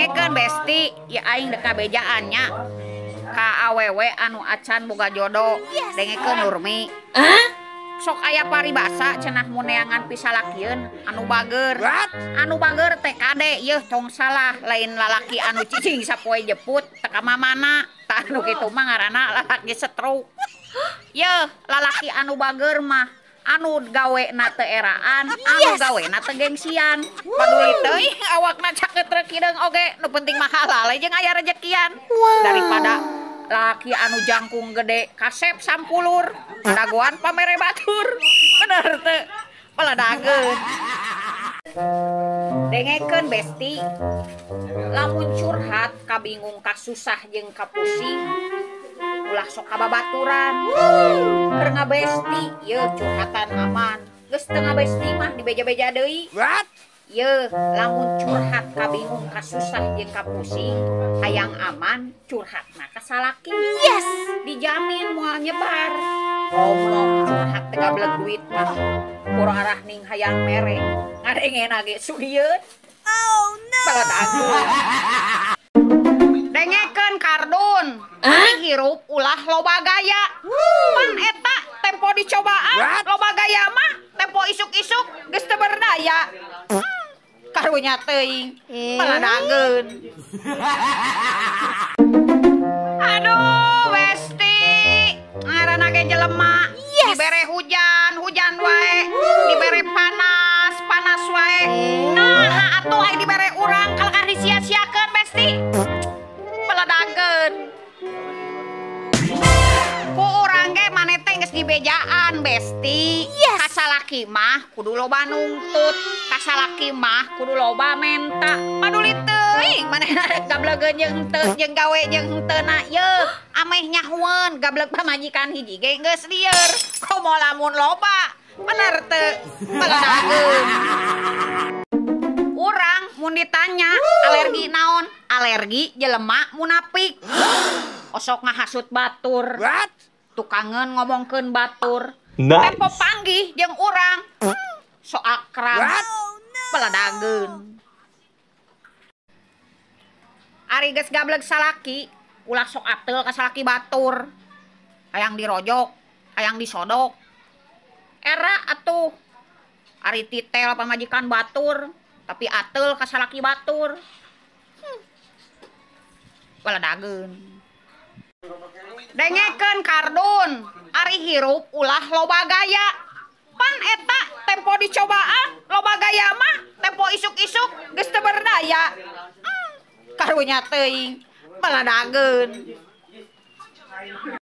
dengekeun besti ya aing dek kabejaannya ka awewe anu acan boga jodoh. Dengekeun Nurmi. Sok aya paribasa cenah mun neangan pisalakieun anu bager. Anu bager TKD yeuh tong salah lain lalaki anu cicing sapoe jeput teka mamana. Tah anu kitu mah ngaranna lalaki stroke. Yeuh lalaki anu bager mah anu gawena teu eraan, anu gawena teu gengsian. Paduli teuing awakna caketrek hideung oge, nu penting mah halal jeung aya rejekian. Daripada laki anu jangkung gede kasep sampulur dagoan pamere batur. Bener teu peledageun. Dengekeun besti lamun curhat kabingung kasusah jeung kapusing ulah sok kababaturan keur ngabesti yeuh curhatan aman geus teu ngabesti mah dibeja-beja deui. Yeuh lamun curhat kabingung kasusah jeung kapusing hayang aman curhatna ka salaki dijamin moal nyebar. Ngomong curhat teu gablek duit mah kurang arah ning hayang mere ngadengena ge sugieun. Peledageun. Dengekeun Kardun ari hirup ulah loba gaya. Pan eta tempo dicobaan loba gaya mah tempo isuk-isuk geus teu berdaya. Karunya teuing peledageun. Aduh besti ngaranna ge jelema dibere hujan wae dibere panas wae. Nah atuh ai dibere urang kalkar disia-siakeun besti. Peledageun. Ku urang ge maneh teh geus dibejaan besti. Kasalaki mah kudu loba nuntut, kasalaki mah kudu loba menta. Paduli teuing manehna gablegeun jeung henteu jeung gawe jeung henteuna yeuh ameh nyahueun gablek pamajikan hiji ge geus lieur. Komo lamun loba bener teu peledageun. Urang mun ditanya alergi naon? Alergi jelema munafik. Osok ngahasut batur. Tukangeun ngomongkeun batur. Tempo panggih jeung urang. So akrab. Peledageun. Ari geus gablek salaki, ulah sok ateul ka salaki batur. Hayang dirojok, hayang disodok. Era atuh. Ari titel pamajikan batur, tapi ateul ka salaki batur. Peledageun. Dengekeun Kardun ari hirup ulah loba gaya. Pan eta tempo dicobaan loba gaya mah tempo isuk-isuk geus teu berdaya. Karunya teuing peledageun.